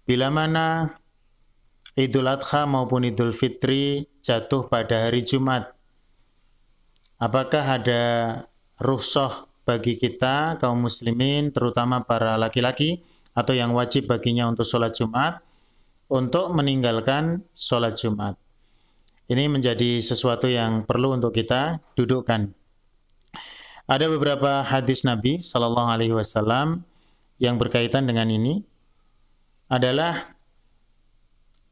bila mana Idul Adha maupun Idul Fitri jatuh pada hari Jumat, apakah ada rukhsah bagi kita kaum muslimin, terutama para laki-laki, atau yang wajib baginya untuk sholat Jumat, untuk meninggalkan sholat Jumat? Ini menjadi sesuatu yang perlu untuk kita dudukkan. Ada beberapa hadis Nabi Sallallahu Alaihi Wasallam yang berkaitan dengan ini. Adalah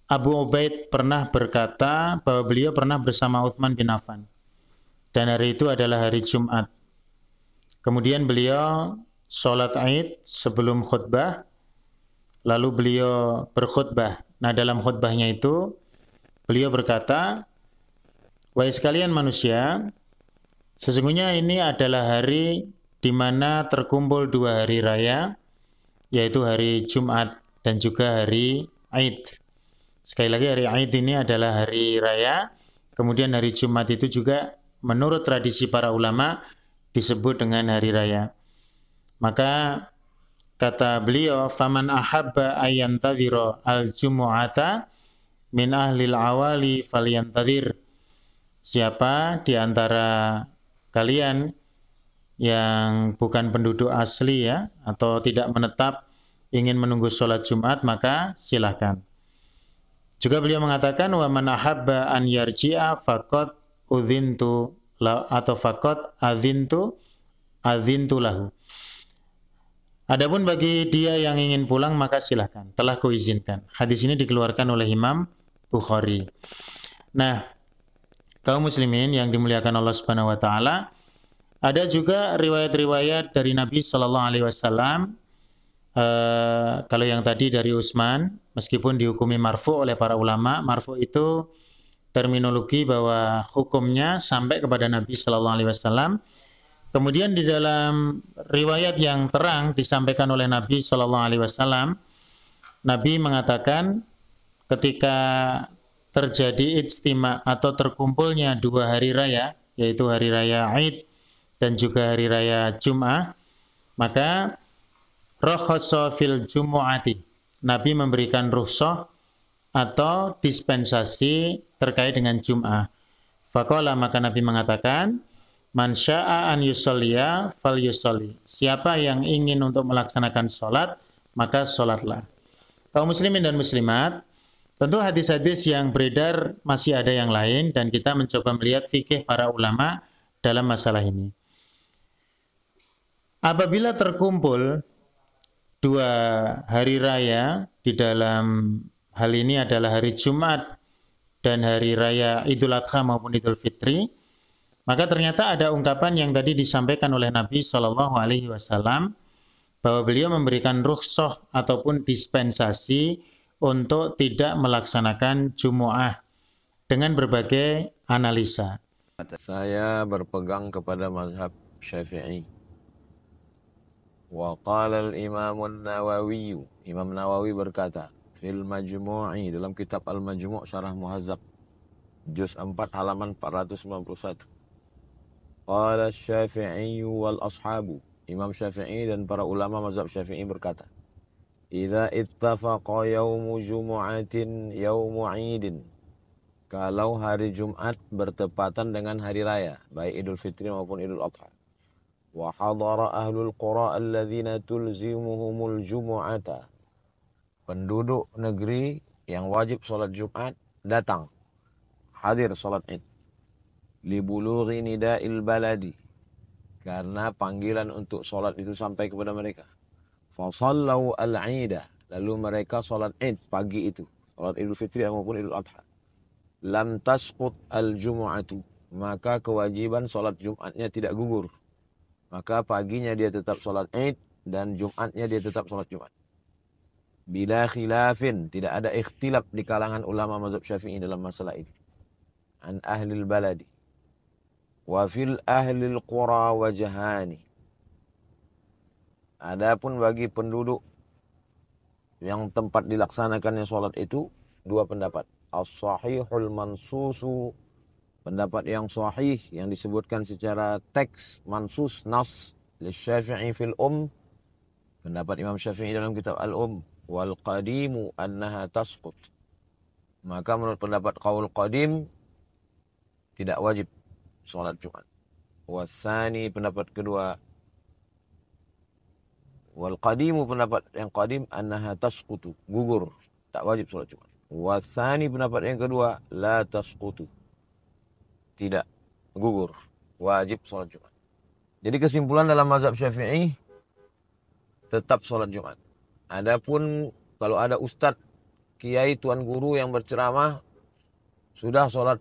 Abu Ubaid pernah berkata bahwa beliau pernah bersama Utsman bin Affan, dan hari itu adalah hari Jumat. Kemudian beliau sholat Aid sebelum khutbah, lalu beliau berkhutbah. Nah, dalam khutbahnya itu beliau berkata, "Wahai sekalian manusia, sesungguhnya ini adalah hari di mana terkumpul dua hari raya, yaitu hari Jumat dan juga hari Aid." Sekali lagi, hari Aid ini adalah hari raya, kemudian hari Jumat itu juga menurut tradisi para ulama disebut dengan hari raya. Maka kata beliau, "Faman ahabba ayyantadhira al-jumu'ata min ahlil awali falyantadhir." Siapa di antara kalian yang bukan penduduk asli ya, atau tidak menetap, ingin menunggu sholat Jumat, maka silahkan. Juga beliau mengatakan, "Wa man ahabba an yarji'a faqad udzintu atau faqad adzintu lahu." Adapun bagi dia yang ingin pulang, maka silahkan, telah kuizinkan. Hadis ini dikeluarkan oleh Imam Bukhari. Nah, kaum muslimin yang dimuliakan Allah Subhanahu wa taala, ada juga riwayat-riwayat dari Nabi sallallahu alaihi wasallam. Kalau yang tadi dari Utsman, meskipun dihukumi marfu oleh para ulama, marfu itu terminologi bahwa hukumnya sampai kepada Nabi sallallahu alaihi wasallam. Kemudian di dalam riwayat yang terang disampaikan oleh Nabi sallallahu alaihi wasallam, Nabi mengatakan ketika terjadi ijtima atau terkumpulnya dua hari raya, yaitu hari raya Aid dan juga hari raya Jum'ah, maka rakhasa fil jumu'ati, Nabi memberikan rukhsah atau dispensasi terkait dengan Jum'ah. Faqala, maka Nabi mengatakan, "Man syaa an yusalliya fal yusalli." Siapa yang ingin untuk melaksanakan sholat, maka sholatlah. Kaum muslimin dan muslimat, tentu hadis-hadis yang beredar masih ada yang lain, dan kita mencoba melihat fikih para ulama dalam masalah ini. Apabila terkumpul dua hari raya, di dalam hal ini adalah hari Jumat dan hari raya Idul Adha maupun Idul Fitri, maka ternyata ada ungkapan yang tadi disampaikan oleh Nabi Shallallahu Alaihi Wasallam bahwa beliau memberikan rukhsah ataupun dispensasi untuk tidak melaksanakan Jumu'ah dengan berbagai analisa. Saya berpegang kepada mazhab Syafi'i. Wa qala al-Imam an-Nawawi, Imam Nawawi berkata, fil Majmu'i, dalam kitab Al-Majmu' Syarah Muhazzab, juz 4 halaman 491. Qala Syafi'i wal ashabu, Imam Syafi'i dan para ulama mazhab Syafi'i berkata, idza ittafaqa yaumu jumu'atin yaumu 'idin, kalau hari Jumat bertepatan dengan hari raya, baik Idul Fitri maupun Idul Adha. Wa hadara ahlul qura alladzina tulzimuhumul jumu'ata, penduduk negeri yang wajib salat Jumat datang hadir salat Id. Li bulughi nida'il baladi, karena panggilan untuk salat itu sampai kepada mereka. Fa sallau al-'ida, lalu mereka salat Id pagi itu, salat Idul Fitri maupun Idul Adha. Lam tasqut al-jumu'atu, maka kewajiban salat Jumatnya tidak gugur. Maka paginya dia tetap salat Id dan Jumatnya dia tetap salat Jumat. Bila khilafin, tidak ada ikhtilaf di kalangan ulama mazhab Syafi'i dalam masalah ini. An ahlil baladi wa fil ahlil qura wajhani. Adapun bagi penduduk yang tempat dilaksanakannya salat itu dua pendapat. As-sahihul mansusu, pendapat yang sahih yang disebutkan secara teks mansus nas li Syafi'i fil pendapat Imam Syafi'i dalam kitab Al wal qadimu annaha tasqut. Maka menurut pendapat qaul qadim tidak wajib sholat Jumat. Wasani pendapat kedua, wal qadimu pendapat yang qadim annaha tasqutu, gugur, tak wajib sholat Jumat. Wasani pendapat yang kedua, la tasqutu, tidak gugur, wajib sholat Jumat. Jadi kesimpulan dalam mazhab Syafi'i tetap sholat Jumat. Adapun kalau ada ustadz, kiai, tuan guru yang berceramah, sudah sholat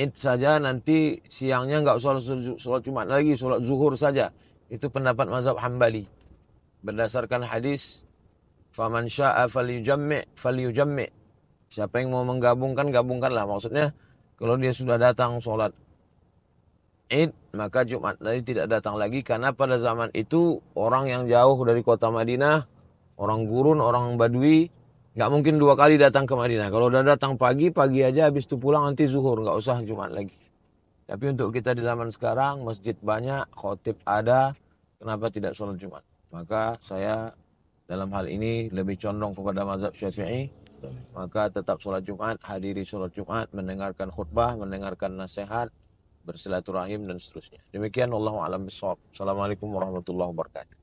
Id saja, nanti siangnya nggak sholat Jumat lagi, sholat zuhur saja. Itu pendapat mazhab Hambali. Berdasarkan hadis, faman sya'a falyujammi. Siapa yang mau menggabungkan, gabungkanlah. Maksudnya, kalau dia sudah datang sholat Id, maka Jumat tadi tidak datang lagi. Karena pada zaman itu, orang yang jauh dari kota Madinah, orang gurun, orang badui, nggak mungkin 2 kali datang ke Madinah. Kalau udah datang pagi aja, habis itu pulang nanti zuhur, nggak usah Jumat lagi. Tapi untuk kita di zaman sekarang, masjid banyak, khotib ada, kenapa tidak sholat Jumat? Maka saya dalam hal ini lebih condong kepada mazhab Syafi'i. Maka tetap sholat Jumat, hadiri sholat Jumat, mendengarkan khutbah, mendengarkan nasihat, bersilaturahim dan seterusnya. Demikian, wallahu a'lam bishawab. Assalamualaikum warahmatullahi wabarakatuh.